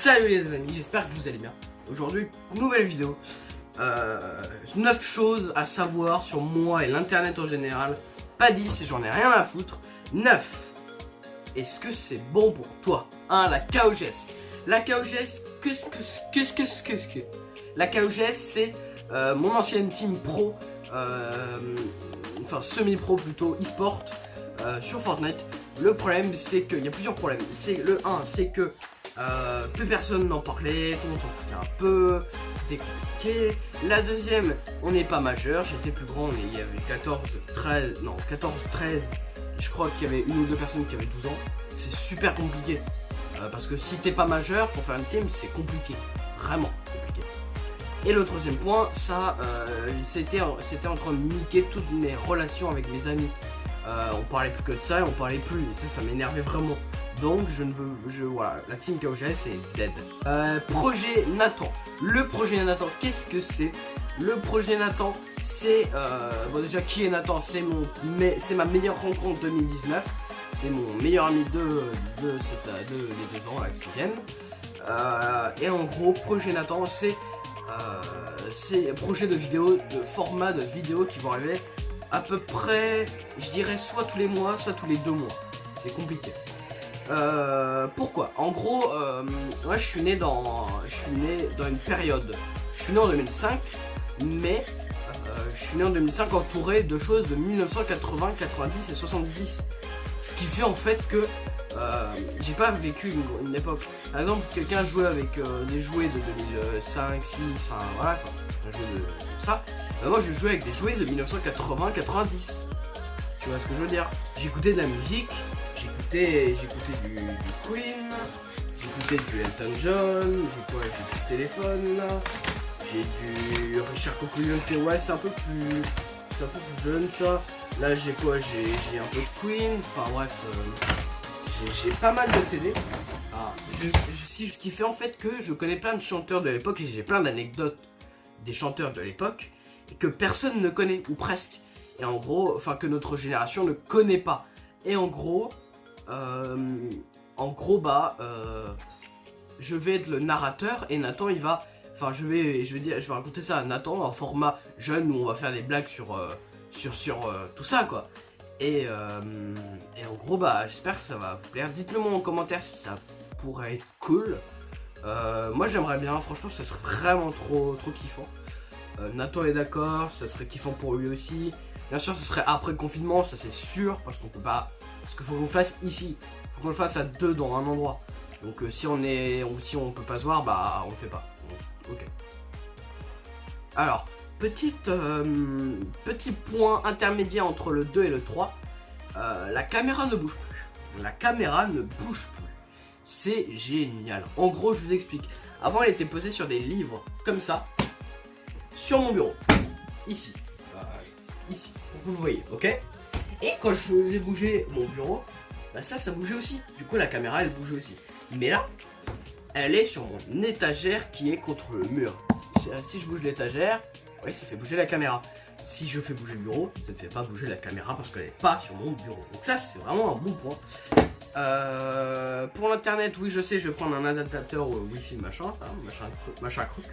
Salut les amis, j'espère que vous allez bien. Aujourd'hui, nouvelle vidéo. 9 choses à savoir sur moi et l'internet en général. Pas 10 et j'en ai rien à foutre. 9. Est-ce que c'est bon pour toi? 1. La KOGS. La KOGS, qu'est-ce que la KOGS, c'est mon ancienne team pro, enfin semi-pro plutôt, e-sport sur Fortnite. Le problème, c'est qu'il y a plusieurs problèmes. Le 1, c'est que plus personne n'en parlait, tout le monde s'en foutait un peu, c'était compliqué. La deuxième, on n'est pas majeur, j'étais plus grand, mais il y avait 14, 13, je crois qu'il y avait une ou deux personnes qui avaient 12 ans. C'est super compliqué, parce que si t'es pas majeur, pour faire une team, c'est compliqué, vraiment compliqué. Et le troisième point, ça, c'était en train de niquer toutes mes relations avec mes amis. On parlait plus que de ça et on parlait plus, et ça m'énervait vraiment. Donc voilà, la team KOGS est dead. Projet Nathan. Le projet Nathan, qu'est-ce que c'est? Le projet Nathan, c'est bon, déjà qui est Nathan? C'est ma meilleure rencontre 2019. C'est mon meilleur ami de les 2 ans là qui viennent. Et en gros, projet Nathan, c'est un projet de vidéo, de format de vidéo qui vont arriver à peu près, je dirais, soit tous les mois, soit tous les 2 mois. C'est compliqué. Pourquoi? En gros, moi je suis né dans une période. Je suis né en 2005, mais je suis né en 2005 entouré de choses de 1980, 90 et 70. Ce qui fait en fait que j'ai pas vécu une époque. Par exemple, quelqu'un jouait avec des jouets de 2005, 6, enfin voilà quoi, un jeu de ça. Moi je jouais avec des jouets de 1980, 90. Tu vois ce que je veux dire? J'écoutais de la musique. J'écoutais du Queen, j'écoutais du Elton John, j'ai du téléphone là, j'ai du Richard Coccolione, ouais c'est un peu plus jeune ça. Là j'ai quoi, j'ai un peu de Queen, enfin bref, j'ai pas mal de CD. Ce qui fait en fait que je connais plein de chanteurs de l'époque et j'ai plein d'anecdotes des chanteurs de l'époque et que personne ne connaît, ou presque. Et en gros, enfin que notre génération ne connaît pas. Et en gros, je vais être le narrateur et Nathan il va, enfin je vais raconter ça à Nathan en format jeune où on va faire des blagues sur tout ça quoi. Et en gros j'espère que ça va vous plaire. Dites-le moi en commentaire si ça pourrait être cool. Moi j'aimerais bien, franchement ça serait vraiment trop kiffant. Nathan est d'accord, ça serait kiffant pour lui aussi. Bien sûr, ce serait après le confinement, ça c'est sûr, parce qu'on peut pas, parce qu'il faut qu'on le fasse ici, faut qu'on le fasse à 2 dans un endroit. Donc si on peut pas se voir, on le fait pas. Donc, ok. Alors, petit point intermédiaire entre le 2 et le 3, la caméra ne bouge plus. La caméra ne bouge plus. C'est génial. En gros, je vous explique. Avant, elle était posée sur des livres, comme ça, sur mon bureau, ici. Ici, vous voyez, ok? Et quand je faisais bouger mon bureau, ça bougeait aussi. Du coup, la caméra, elle bougeait aussi. Mais là, elle est sur mon étagère qui est contre le mur. Si je bouge l'étagère, oui, ça fait bouger la caméra. Si je fais bouger le bureau, ça ne fait pas bouger la caméra parce qu'elle n'est pas sur mon bureau. Donc ça, c'est vraiment un bon point. Pour l'internet, oui je sais, je vais prendre un adaptateur wifi machin crook.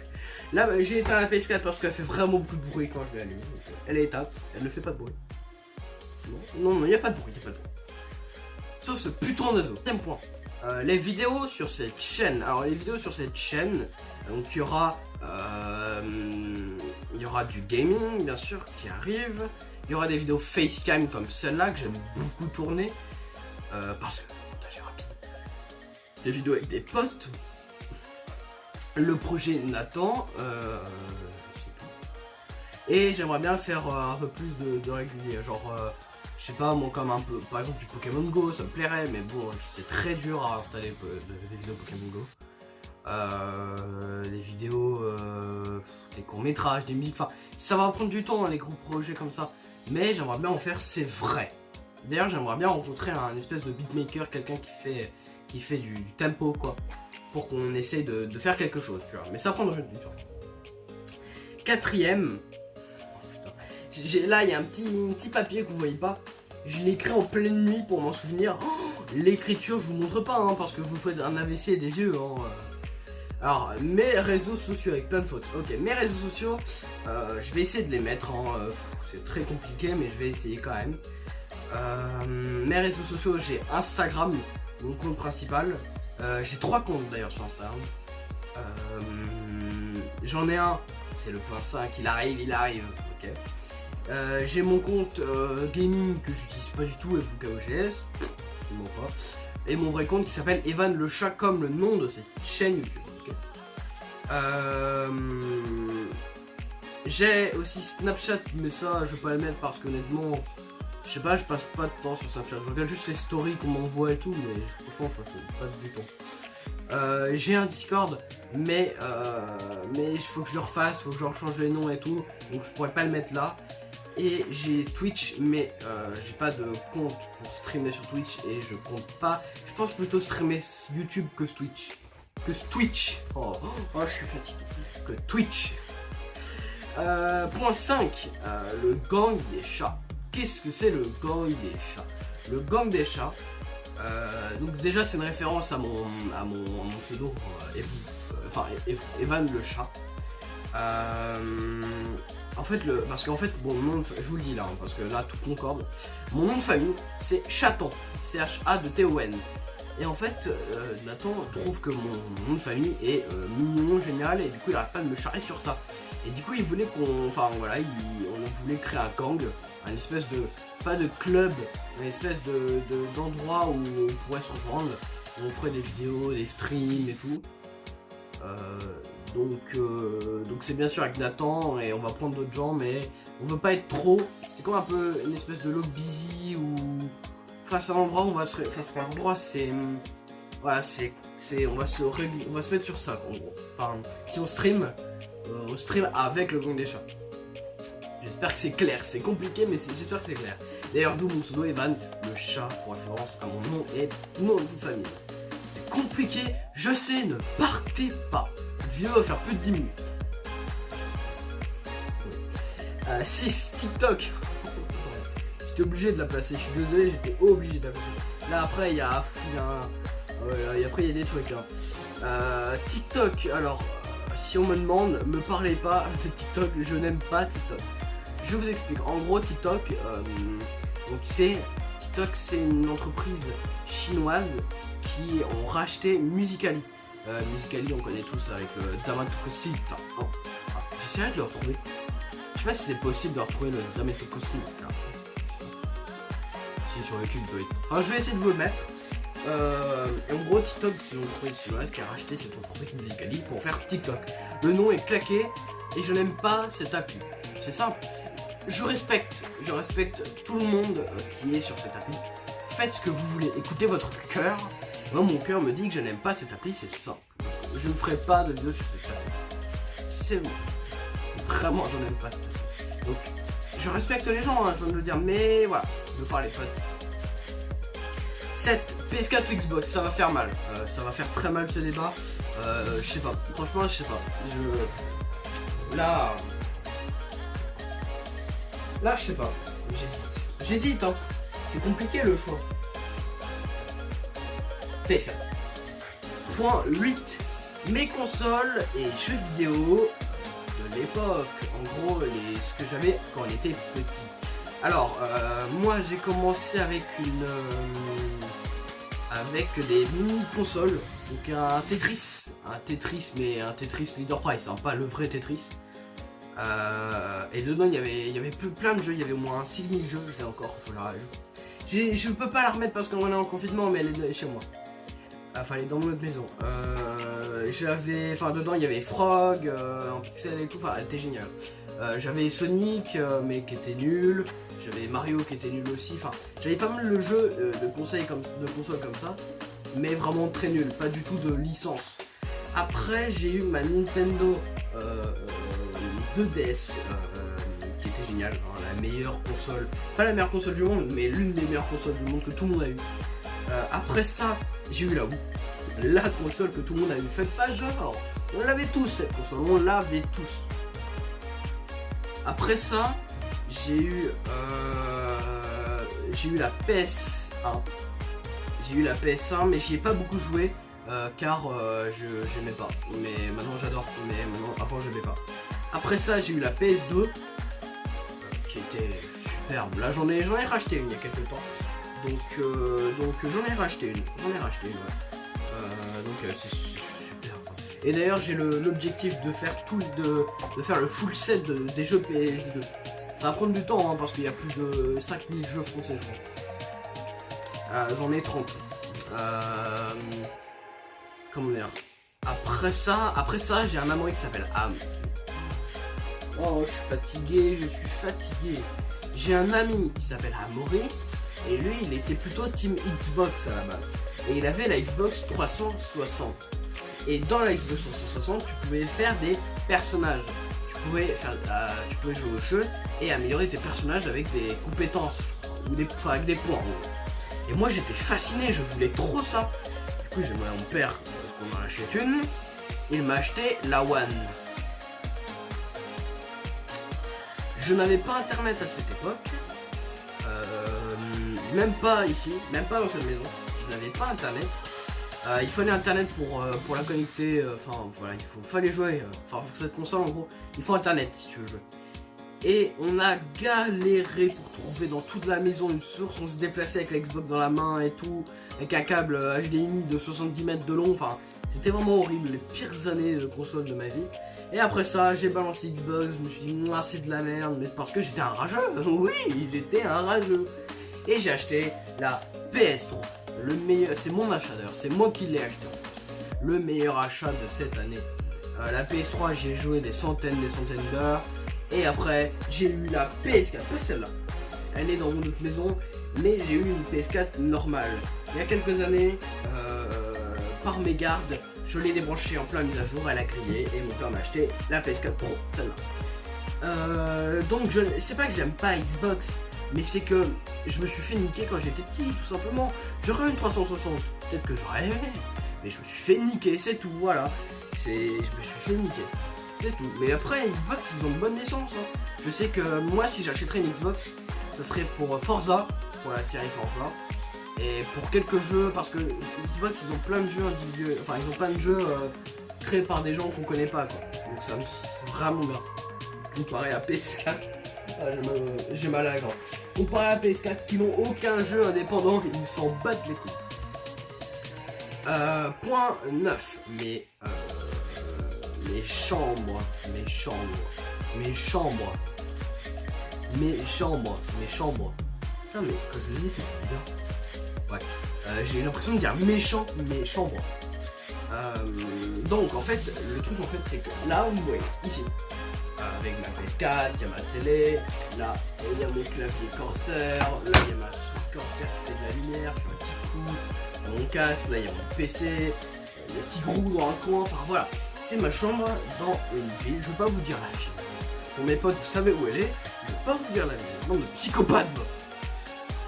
Là j'ai éteint la PS4 parce qu'elle fait vraiment beaucoup de bruit quand je l'ai allumée. Elle est éteinte, elle ne fait pas de bruit. Non, il n'y a pas de bruit, sauf ce putain d'oiseau. Deuxième point, les vidéos sur cette chaîne. Alors les vidéos sur cette chaîne, donc il y aura du gaming bien sûr qui arrive. Il y aura des vidéos facecam comme celle-là que j'aime beaucoup tourner. Parce que le montage est rapide. Des vidéos avec des potes. Le projet Nathan. Et j'aimerais bien faire un peu plus de régulier. Genre, je sais pas, moi, comme un peu. Par exemple, du Pokémon Go, ça me plairait. Mais bon, c'est très dur à installer des vidéos Pokémon Go. Les vidéos, des courts-métrages, des musiques. Enfin, ça va prendre du temps, hein, les gros projets comme ça. Mais j'aimerais bien en faire, c'est vrai. D'ailleurs j'aimerais bien rencontrer un espèce de beatmaker, quelqu'un qui fait du tempo quoi, pour qu'on essaye de faire quelque chose, tu vois, mais ça prendrait du temps. Quatrième, là il y a un petit papier que vous voyez pas, je l'ai écrit en pleine nuit pour m'en souvenir. L'écriture je vous montre pas hein, parce que vous faites un AVC des yeux hein. Alors, mes réseaux sociaux avec plein de fautes. Ok, mes réseaux sociaux, je vais essayer de les mettre en... c'est très compliqué, mais je vais essayer quand même. Mes réseaux sociaux, j'ai Instagram, mon compte principal. J'ai 3 comptes d'ailleurs sur Instagram. J'en ai un, c'est le point 5, il arrive, ok. J'ai mon compte gaming que j'utilise pas du tout, FUKOGS, absolument pas. Et mon vrai compte qui s'appelle Evan le chat, comme le nom de cette chaîne YouTube. Okay. J'ai aussi Snapchat, mais ça je vais pas le mettre parce qu'honnêtement, je sais pas, je passe pas de temps sur Snapchat. Je regarde juste les stories qu'on m'envoie et tout, mais franchement je passe pas du temps. J'ai un Discord, mais il faut que je le refasse, faut que je leur change les noms et tout, donc je pourrais pas le mettre là. Et j'ai Twitch, mais j'ai pas de compte pour streamer sur Twitch et je compte pas. Je pense plutôt streamer YouTube que Twitch. Oh, je suis fatigué. Que Twitch. Point 5, le gang des chats. Qu'est-ce que c'est le gang des chats? Le gang des chats, donc déjà c'est une référence à mon pseudo, Evan le chat. En fait, parce qu'en fait, bon, mon nom, je vous le dis là, hein, parce que là tout concorde. Mon nom de famille, c'est Chaton, C-H-A-T-O-N. Et en fait, Nathan trouve que mon nom de famille est mignon, génial, et du coup il arrête pas de me charrer sur ça. Et du coup il voulait qu'on, on voulait créer un gang, une espèce de, pas de club, une espèce d'endroit où on pourrait se rejoindre, où on ferait des vidéos, des streams et tout. Donc c'est bien sûr avec Nathan et on va prendre d'autres gens, mais on veut pas être trop. C'est comme un peu une espèce de log busy ou enfin c'est un endroit où on va se c'est un endroit, c'est voilà, on va se mettre sur ça en gros. Enfin, si on stream avec le gang des chats. J'espère que c'est clair, c'est compliqué mais j'espère que c'est clair. D'ailleurs d'où mon pseudo Evan le chat, pour référence à mon nom et nom de famille. C'est compliqué, je sais, ne partez pas. Cette vidéo va faire plus de 10 minutes. 6 TikTok. J'étais obligé de la placer, je suis désolé, j'étais obligé de la placer. Là après il y a après il y a des trucs hein. TikTok, alors si on me demande, me parlez pas de TikTok, je n'aime pas TikTok. Je vous explique, en gros TikTok, donc TikTok c'est une entreprise chinoise qui ont racheté Musical.ly. Musical.ly on connaît tous avec Damatokosi. Oh, j'essaierai de le retrouver. Je sais pas si c'est possible de retrouver le Damatokosi. Si sur YouTube il doit être. Enfin, je vais essayer de vous le mettre. Et en gros TikTok c'est une entreprise chinoise qui a racheté cette entreprise Musical.ly pour faire TikTok. Le nom est claqué et je n'aime pas cette appli. C'est simple. Je respecte tout le monde qui est sur cette appli. Faites ce que vous voulez, écoutez votre cœur. Moi mon cœur me dit que je n'aime pas cette appli, c'est simple. Je ne ferai pas de vidéo sur cette appli. C'est bon. Vraiment je n'aime pas cette appli. Donc je respecte les gens, hein, je viens de le dire, mais voilà, je parle pas de 7 PS4 ou Xbox, ça va faire mal. Ça va faire très mal ce débat. Je sais pas, franchement je sais pas. Là je sais pas. J'hésite hein. C'est compliqué le choix. PS4. Point 8. Mes consoles et jeux vidéo de l'époque. En gros ce que j'avais quand on était petit. Alors moi j'ai commencé avec des mini consoles, donc un Tetris mais un Tetris Leader Price, hein, pas le vrai Tetris. Et dedans il y avait plein de jeux, il y avait au moins 6000 jeux, je l'ai encore, je peux pas la remettre parce qu'on est en confinement, mais elle est chez moi. Enfin elle est dans notre maison. Dedans il y avait Frog, en pixel et tout, enfin elle était géniale. J'avais Sonic mais qui était nul. J'avais Mario qui était nul aussi. Enfin, j'avais pas mal de jeux de consoles comme ça, mais vraiment très nul, pas du tout de licence. Après, j'ai eu ma Nintendo 2DS qui était géniale, hein, la meilleure console, pas la meilleure console du monde, mais l'une des meilleures consoles du monde que tout le monde a eu. Après ça, j'ai eu la Wii, la console que tout le monde a eu. Faites pas genre, on l'avait tous cette console, on l'avait tous. Après ça, j'ai eu la PS1. J'ai eu la PS1, mais j'y ai pas beaucoup joué. car j'aimais pas. Mais maintenant j'adore, mais maintenant avant j'aimais pas. Après ça j'ai eu la PS2 qui était superbe. Là j'en ai racheté une il y a quelques temps. Donc j'en ai racheté une. Ouais. Donc c'est super. Et d'ailleurs j'ai l'objectif de faire de faire le full set des jeux PS2. Ça va prendre du temps hein, parce qu'il y a plus de 5000 jeux français je crois. J'en ai 30. Comment dire. Après ça j'ai un amour qui s'appelle Am. Oh je suis fatigué. J'ai un ami qui s'appelle Amaury. Et lui il était plutôt team Xbox à la base. Et il avait la Xbox 360. Et dans la Xbox 360 tu pouvais faire des personnages. Tu pouvais jouer au jeu et améliorer tes personnages avec des compétences ou avec des points. Et moi j'étais fasciné, je voulais trop ça. Du coup j'ai demandé à mon père qu'on en achète une. Il m'a acheté la One. Je n'avais pas internet à cette époque. Même pas ici, même pas dans cette maison. Je n'avais pas internet. Il fallait internet pour la connecter. Enfin voilà, fallait jouer. Enfin pour cette console en gros, il faut internet si tu veux jouer. Et on a galéré pour trouver dans toute la maison une source. On se déplaçait avec la Xbox dans la main et tout, avec un câble HDMI de 70 mètres de long. Enfin, c'était vraiment horrible, les pires années de console de ma vie. Et après ça, j'ai balancé Xbox. Je me suis dit, moi c'est de la merde, mais parce que j'étais un rageux. Oui, j'étais un rageux. Et j'ai acheté la PS3. Le meilleur, c'est mon achat d'ailleurs, c'est moi qui l'ai acheté. Le meilleur achat de cette année. La PS3, j'ai joué des centaines d'heures. Et après, j'ai eu la PS4, pas celle-là. Elle est dans une autre maison, mais j'ai eu une PS4 normale. Il y a quelques années, par mégarde, je l'ai débranchée en plein mise à jour, elle a grillé et mon père m'a acheté la PS4 Pro, celle-là. Donc, c'est pas que j'aime pas Xbox, mais c'est que je me suis fait niquer quand j'étais petit, tout simplement. J'aurais une 360, peut-être que j'aurais aimé, mais je me suis fait niquer, c'est tout, voilà. Je me suis fait niquer. C'est tout. Mais après, Xbox, ils ont une bonne licence. Hein. Je sais que moi, si j'achèterais une Xbox, ça serait pour Forza, pour la série Forza, et pour quelques jeux, parce que Xbox, ils ont plein de jeux individuels, enfin, ils ont plein de jeux créés par des gens qu'on connaît pas, quoi. Donc ça me c'est vraiment bien. Comparé à PS4, j'ai mal à la gorge. Comparé à PS4, qui n'ont aucun jeu indépendant, ils s'en battent les couilles. Point 9, mais mes chambres. Putain, mais quand je le dis, c'est bizarre. Ouais. J'ai l'impression de dire méchant, mes chambres. Donc, en fait, le truc, c'est que là, vous voyez, ici, avec ma PS4, il y a ma télé, là, il y a mon clavier Corsair, là, il y a ma souris Corsair qui fait de la lumière, je suis un petit coup, mon casque, là, il y a mon PC, il y a un petit grou dans un coin, enfin voilà. C'est ma chambre dans une ville, je vais pas vous dire la ville. Pour mes potes, vous savez où elle est, je vais pas vous dire la ville. Non, de psychopathe.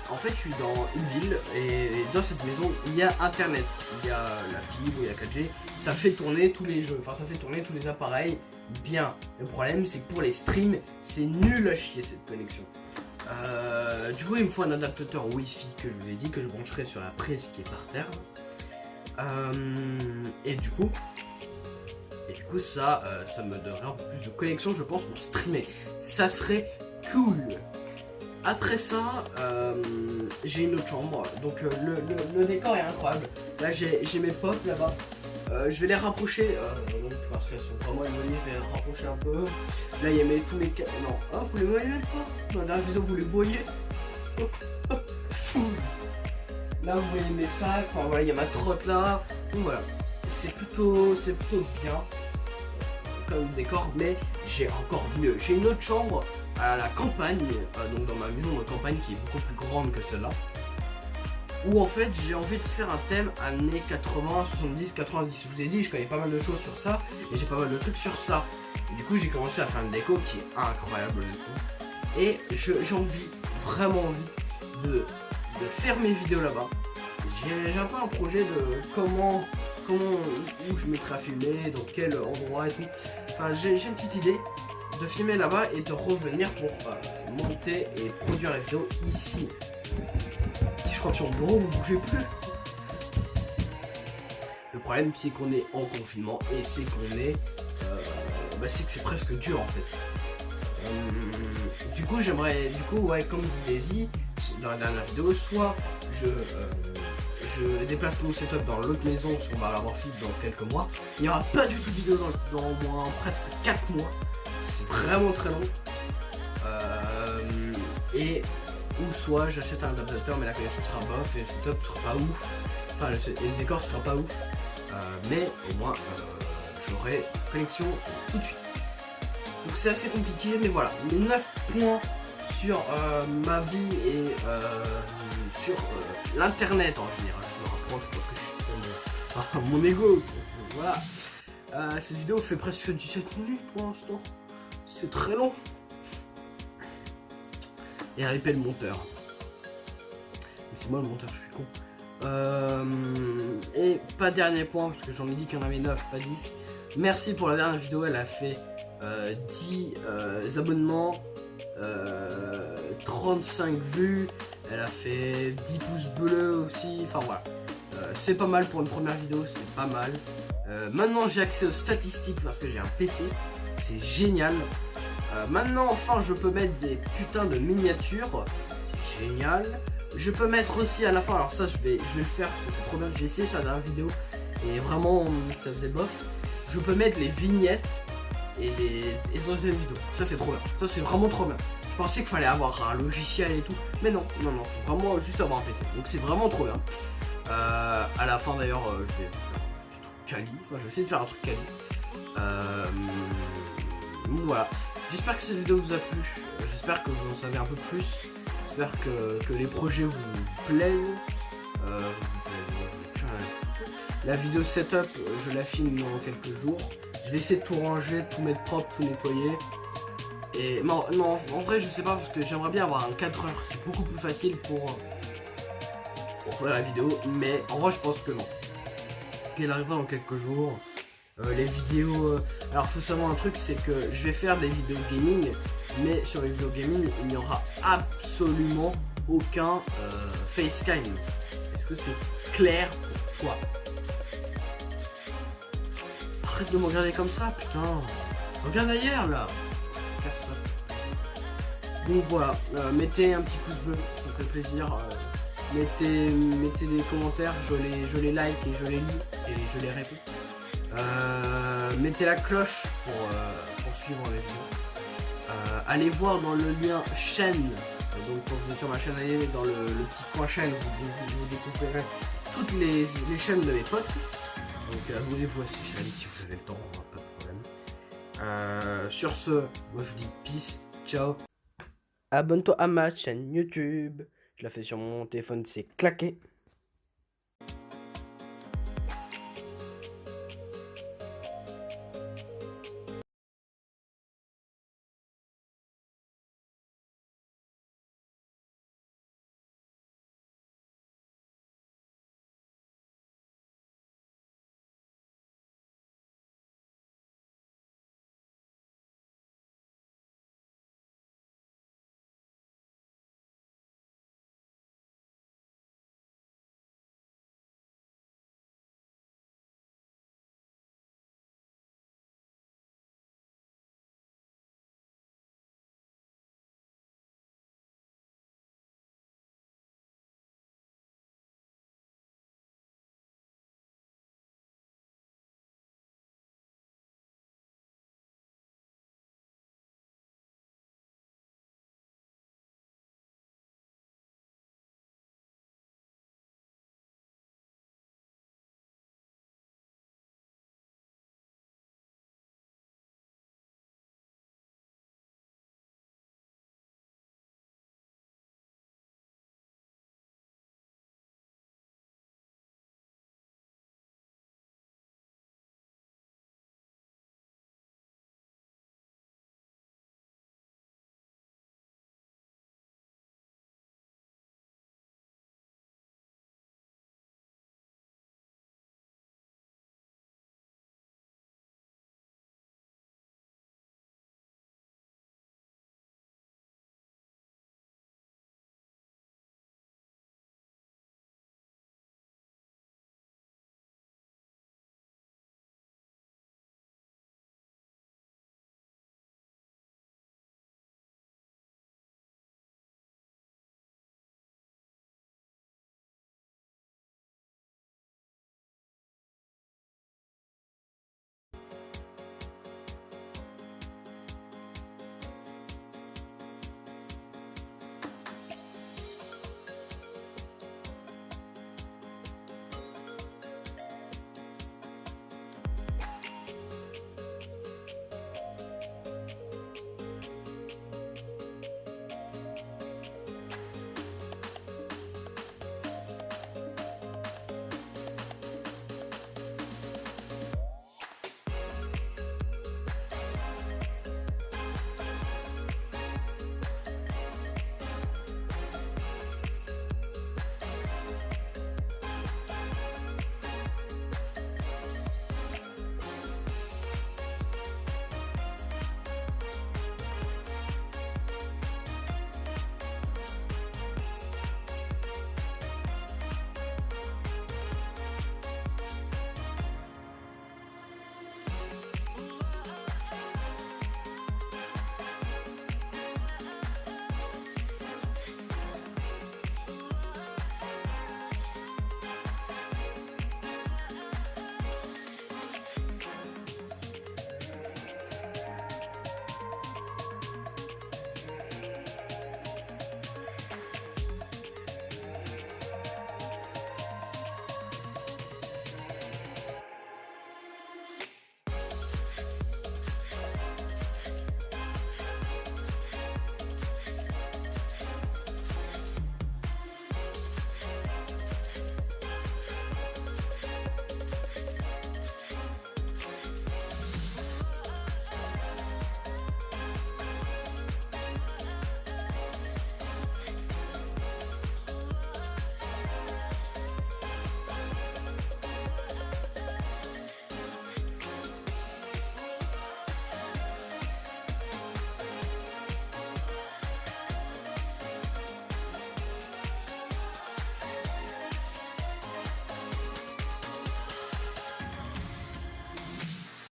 En fait, je suis dans une ville et dans cette maison, il y a internet. Il y a la fibre, il y a 4G. Ça fait tourner tous les jeux, enfin ça fait tourner tous les appareils bien. Le problème, c'est que pour les streams, c'est nul à chier cette connexion. Du coup, il me faut un adaptateur Wi-Fi que je vous ai dit que je brancherai sur la prise qui est par terre. Et du coup, ça me donnerait un peu plus de connexion, je pense, pour streamer. Ça serait cool. Après ça, j'ai une autre chambre. Donc le décor est incroyable. Là, j'ai mes potes là-bas. Je vais les rapprocher. Parce qu'elles sont vraiment éloignées, je vais les rapprocher un peu. Là, il y a tous mes... Non, hein, vous les voyez même pas. Dans la dernière vidéo, vous les voyez. Là, vous voyez mes sacs. Enfin, voilà, il y a ma trotte là. Donc voilà. C'est plutôt bien comme décor, mais j'ai encore mieux. J'ai une autre chambre à la campagne, donc dans ma maison de campagne qui est beaucoup plus grande que celle-là, où en fait j'ai envie de faire un thème années 80, 70, 90. Je vous ai dit, je connais pas mal de choses sur ça, et j'ai pas mal de trucs sur ça. Et du coup, j'ai commencé à faire une déco qui est incroyable du coup. Et j'ai envie, vraiment envie de faire mes vidéos là-bas. J'ai un peu un projet de comment où je mettrai à filmer, dans quel endroit et tout. Enfin, j'ai une petite idée de filmer là-bas et de revenir pour monter et produire la vidéo ici. Si je rentre sur mon bureau, vous bougez plus. Le problème c'est qu'on est en confinement et c'est qu'on est... c'est que c'est presque dur en fait. Du coup, ouais, comme je vous l'ai dit dans la dernière vidéo, soit je déplace mon setup dans l'autre maison, parce qu'on va l'avoir fini dans quelques mois. Il n'y aura pas du tout de vidéo dans au moins presque 4 mois. C'est vraiment très long. Ou soit j'achète un adaptateur, mais la connexion sera bof et le setup sera pas ouf. Enfin, le décor sera pas ouf. Mais au moins, j'aurai une connexion tout de suite. Donc c'est assez compliqué, mais voilà, les 9 points sur ma vie et sur l'internet en général. Je me rapproche parce que je suis mon ego. Voilà. Cette vidéo fait presque 17 minutes pour l'instant. C'est très long. Et RIP le monteur. C'est moi le monteur, je suis con. Et pas dernier point, parce que j'en ai dit qu'il y en avait 9, pas 10. Merci pour la dernière vidéo, elle a fait 10 abonnements, 35 vues, elle a fait 10 pouces bleus aussi, enfin voilà. C'est pas mal pour une première vidéo, c'est pas mal. Maintenant j'ai accès aux statistiques parce que j'ai un PC, c'est génial. Maintenant enfin je peux mettre des putains de miniatures, c'est génial. Je peux mettre aussi à la fin, alors ça je vais le faire parce que c'est trop bien, j'ai essayé sur la dernière vidéo et vraiment ça faisait bof. Je peux mettre les vignettes et les deuxièmes vidéos. Ça c'est trop bien. Ça c'est vraiment trop bien. Je pensais qu'il fallait avoir un logiciel et tout. Mais non, faut vraiment juste avoir un PC. Donc c'est vraiment trop bien. À la fin d'ailleurs, je vais faire un truc quali. Enfin, je vais essayer de faire un truc quali. Donc voilà. J'espère que cette vidéo vous a plu. J'espère que vous en savez un peu plus. J'espère que les projets vous plaisent. La vidéo setup, je la filme dans quelques jours. Je vais essayer de tout ranger, tout mettre propre, tout nettoyer. Et non, en vrai, je sais pas parce que j'aimerais bien avoir un 4 heures. C'est beaucoup plus facile pour faire la vidéo. Mais en vrai, je pense que non. Qu'elle arrivera dans quelques jours. Les vidéos. Alors, faut savoir un truc, c'est que je vais faire des vidéos gaming. Mais sur les vidéos gaming, il n'y aura absolument aucun facecam. Est-ce que c'est clair pour toi? Arrête de me regarder comme ça, putain. Regarde ailleurs là. Donc voilà, mettez un petit pouce bleu, ça me fait plaisir. Mettez des commentaires, je les like et je les lis et je les réponds. Mettez la cloche pour suivre les vidéos. Allez voir dans le lien chaîne. Donc quand vous êtes sur ma chaîne, allez dans le petit coin chaîne, vous découvrirez toutes les chaînes de mes potes. Donc abonnez-vous à ces chaînes si vous avez le temps, pas de problème. Sur ce, moi je vous dis peace, ciao. Abonne-toi à ma chaîne YouTube. Je la fais sur mon téléphone, c'est claqué.